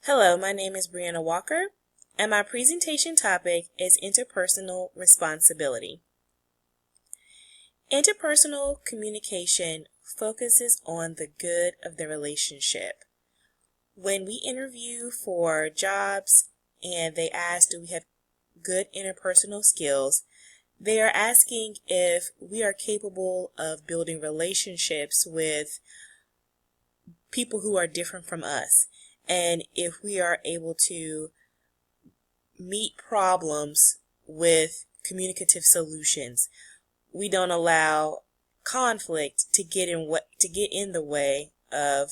Hello, my name is Brianna Walker, and my presentation topic is interpersonal responsibility. Interpersonal communication focuses on the good of the relationship. When we interview for jobs and they ask, do we have good interpersonal skills, they are asking if we are capable of building relationships with people who are different from us, and if we are able to meet problems with communicative solutions. We don't allow conflict to get in the way of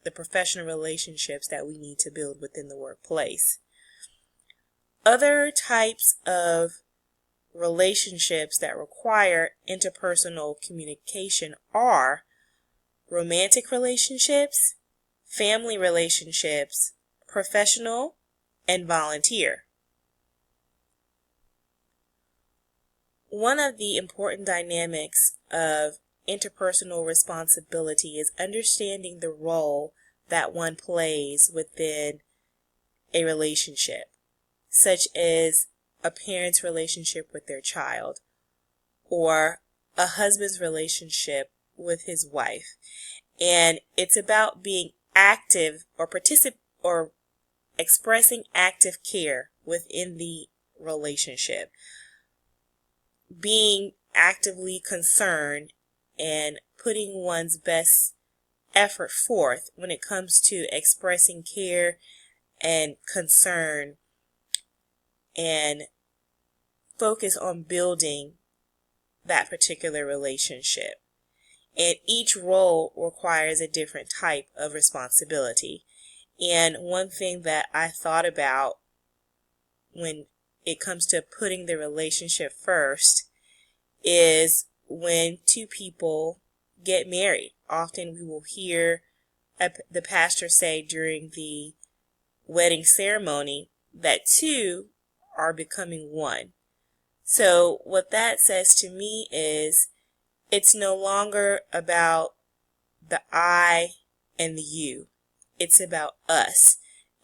the professional relationships that we need to build within the workplace. Other types of relationships that require interpersonal communication are romantic relationships, family relationships, professional, and volunteer. One of the important dynamics of interpersonal responsibility is understanding the role that one plays within a relationship, such as a parent's relationship with their child or a husband's relationship with his wife. And it's about being active or expressing active care within the relationship, being actively concerned and putting one's best effort forth when it comes to expressing care and concern and focus on building that particular relationship. And each role requires a different type of responsibility. And one thing that I thought about when it comes to putting the relationship first is when two people get married. Often we will hear the pastor say during the wedding ceremony that two are becoming one. So what that says to me is it's no longer about the I and the you. It's about us.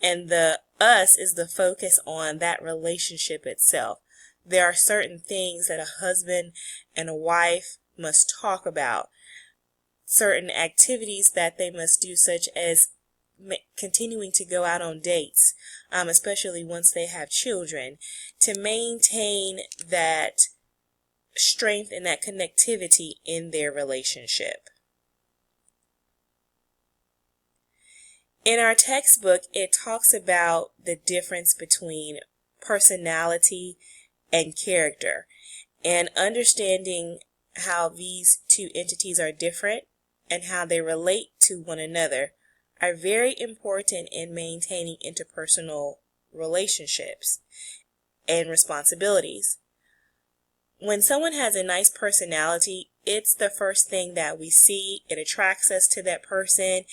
And the us is the focus on that relationship itself. There are certain things that a husband and a wife must talk about, certain activities that they must do, such as continuing to go out on dates, especially once they have children, to maintain that strength and that connectivity in their relationship. In our textbook, it talks about the difference between personality and character, and understanding how these two entities are different and how they relate to one another are very important in maintaining interpersonal relationships and responsibilities. When someone has a nice personality, it's the first thing that we see. It attracts us to that person.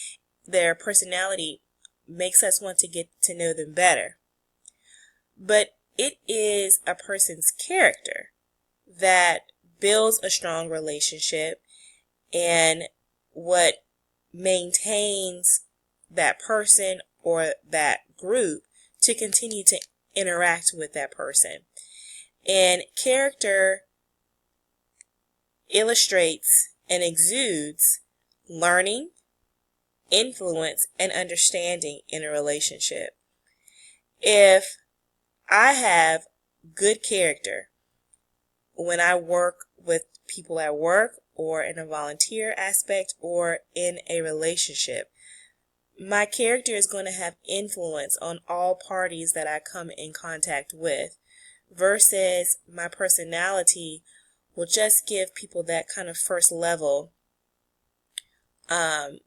Their personality makes us want to get to know them better. But it is a person's character that builds a strong relationship and what maintains that person or that group to continue to interact with that person. And character illustrates and exudes learning, influence, and understanding in a relationship. If I have good character when I work with people at work or in a volunteer aspect or in a relationship, my character is going to have influence on all parties that I come in contact with, versus my personality will just give people that kind of first level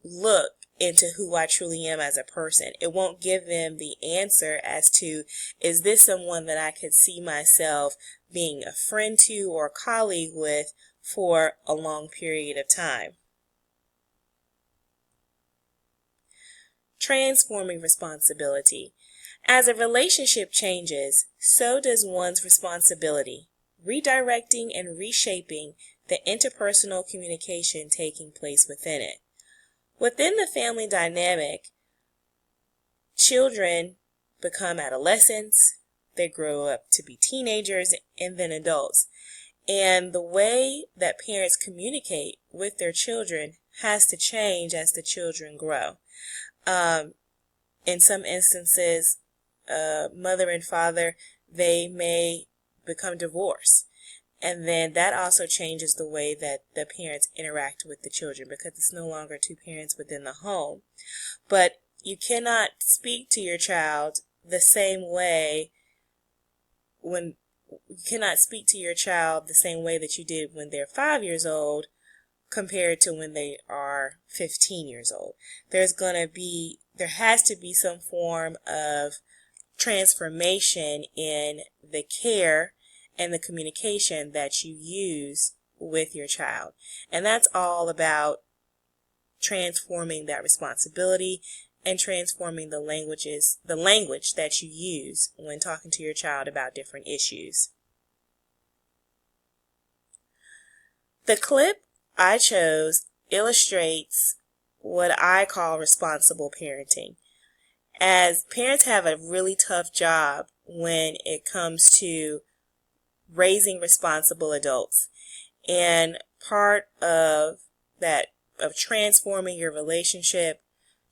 look into who I truly am as a person. It won't give them the answer as to, is this someone that I could see myself being a friend to or a colleague with for a long period of time. Transforming responsibility. As a relationship changes, so does one's responsibility, redirecting and reshaping the interpersonal communication taking place within it. Within the family dynamic, children become adolescents, they grow up to be teenagers and then adults. And the way that parents communicate with their children has to change as the children grow. In some instances, mother and father, they may become divorced. And then that also changes the way that the parents interact with the children, because it's no longer two parents within the home. But you cannot speak to your child the same way that you did when they're 5 years old compared to when they are 15 years old. There has to be some form of transformation in the care and the communication that you use with your child. And that's all about transforming that responsibility and transforming the language that you use when talking to your child about different issues. The clip I chose illustrates what I call responsible parenting. As parents have a really tough job when it comes to raising responsible adults. And part of that, of transforming your relationship,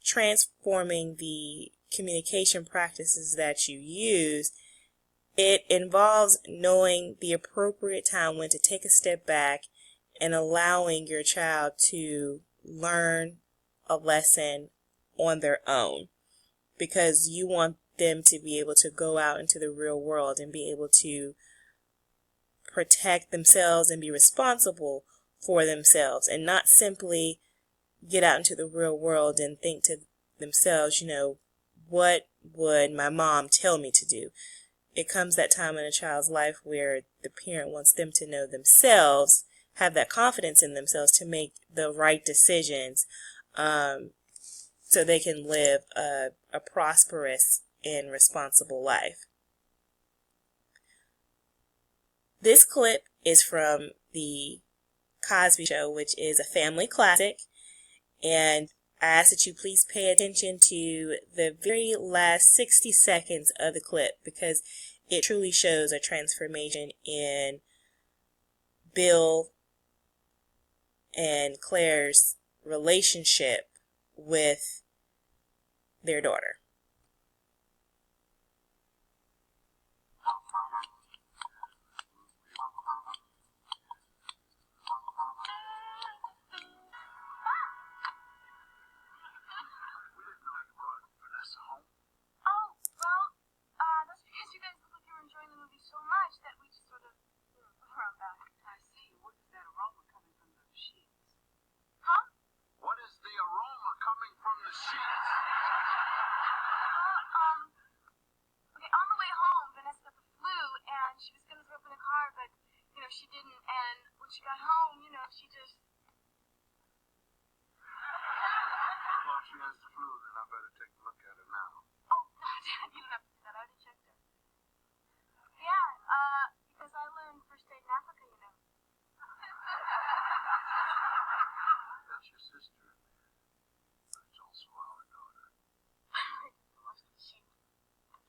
transforming the communication practices that you use, it involves knowing the appropriate time when to take a step back and allowing your child to learn a lesson on their own, because you want them to be able to go out into the real world and be able to protect themselves and be responsible for themselves, and not simply get out into the real world and think to themselves, what would my mom tell me to do? It comes that time in a child's life where the parent wants them to know themselves, have that confidence in themselves to make the right decisions, so they can live a prosperous and responsible life. This clip is from The Cosby Show, which is a family classic, and I ask that you please pay attention to the very last 60 seconds of the clip, because it truly shows a transformation in Bill and Claire's relationship with their daughter. She didn't, and when she got home, she just... Well, she has the flu, then I better take a look at her now. Oh, no, Dad, you don't have to do that. I already checked her. Yeah, because I learned first aid in Africa, That's your sister, but it's also our daughter.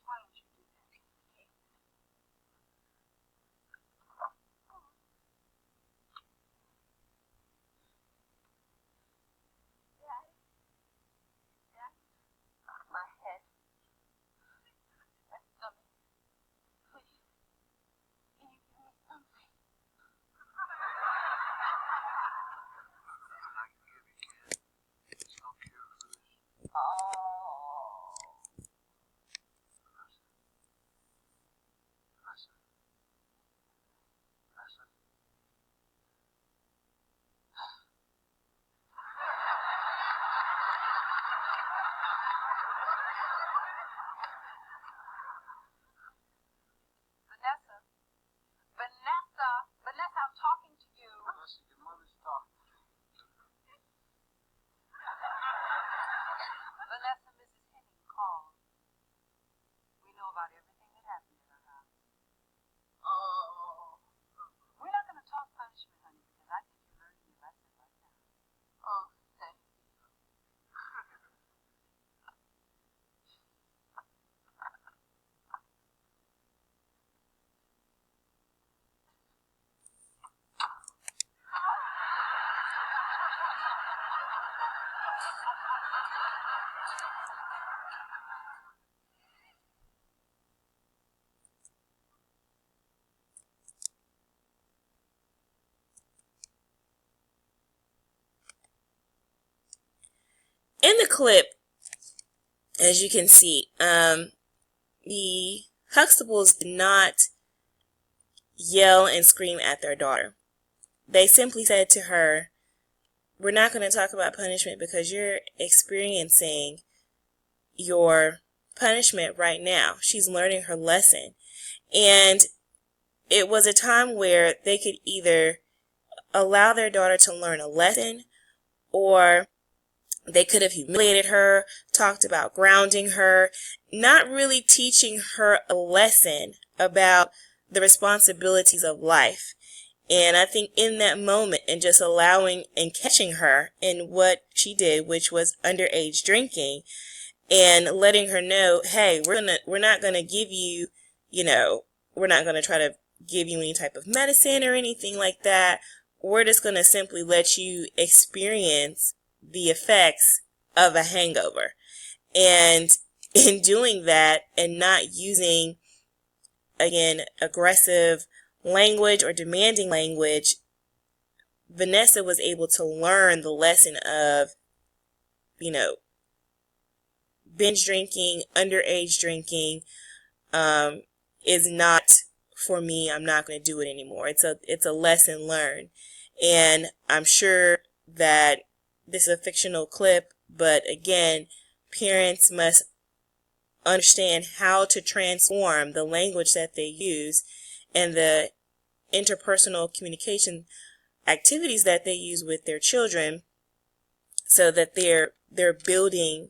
Why don't you do that? Vanessa, I'm talking to you. Vanessa, your mother's talking to you. Vanessa, Mrs. Henning called. We know about everything that happened in her house. Oh. We're not going to talk punishment, honey, because I think you're learning your lesson right now. Oh, thank you. the clip, as you can see, the Huxtables did not yell and scream at their daughter. They simply said to her, we're not going to talk about punishment because you're experiencing your punishment right now. She's learning her lesson. And it was a time where they could either allow their daughter to learn a lesson, or they could have humiliated her, talked about grounding her, not really teaching her a lesson about the responsibilities of life. And I think in that moment, and just allowing and catching her in what she did, which was underage drinking, and letting her know, hey, we're not gonna give you, we're not gonna try to give you any type of medicine or anything like that. We're just gonna simply let you experience the effects of a hangover. And in doing that, and not using, again, aggressive language or demanding language, Vanessa was able to learn the lesson of, binge drinking, underage drinking, is not for me. I'm not going to do it anymore. It's a lesson learned. And I'm sure that this is a fictional clip, but again, parents must understand how to transform the language that they use and the interpersonal communication activities that they use with their children, so that they're building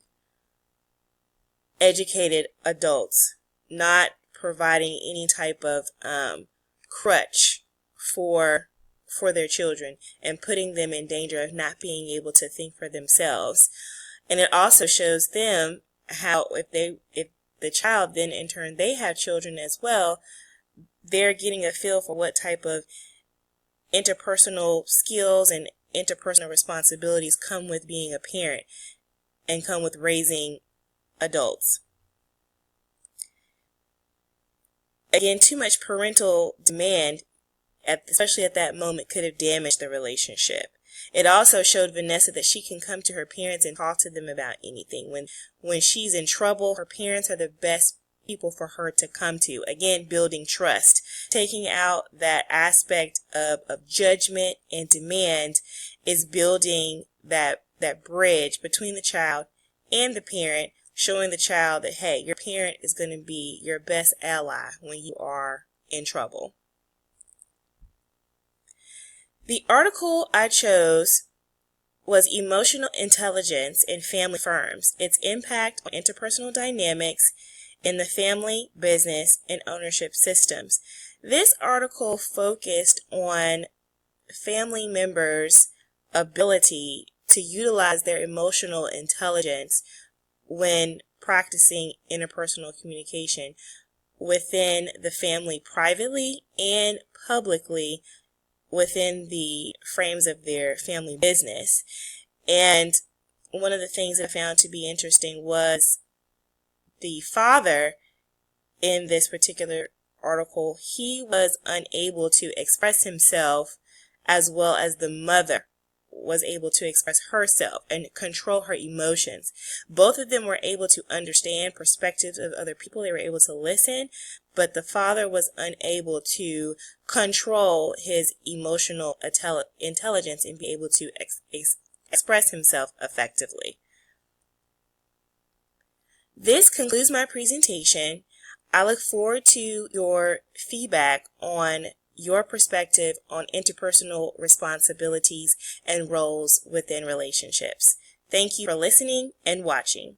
educated adults, not providing any type of crutch for their children and putting them in danger of not being able to think for themselves. And it also shows them how if the child then in turn they have children as well, they're getting a feel for what type of interpersonal skills and interpersonal responsibilities come with being a parent and come with raising adults. Again, too much parental demand, especially at that moment, could have damaged the relationship. It also showed Vanessa that she can come to her parents and talk to them about anything. When she's in trouble, her parents are the best people for her to come to. Again, building trust, taking out that aspect of judgment and demand, is building that bridge between the child and the parent, showing the child that, hey, your parent is going to be your best ally when you are in trouble. The article I chose was Emotional Intelligence in Family Firms, Its Impact on Interpersonal Dynamics in the Family, Business, and Ownership Systems. This article focused on family members' ability to utilize their emotional intelligence when practicing interpersonal communication within the family, privately and publicly, within the frames of their family business. And one of the things that I found to be interesting was the father in this particular article. He was unable to express himself as well as the mother was able to express herself and control her emotions. Both of them were able to understand perspectives of other people. They were able to listen, but the father was unable to control his emotional intelligence and be able to express himself effectively. This concludes my presentation. I look forward to your feedback on your perspective on interpersonal responsibilities and roles within relationships. Thank you for listening and watching.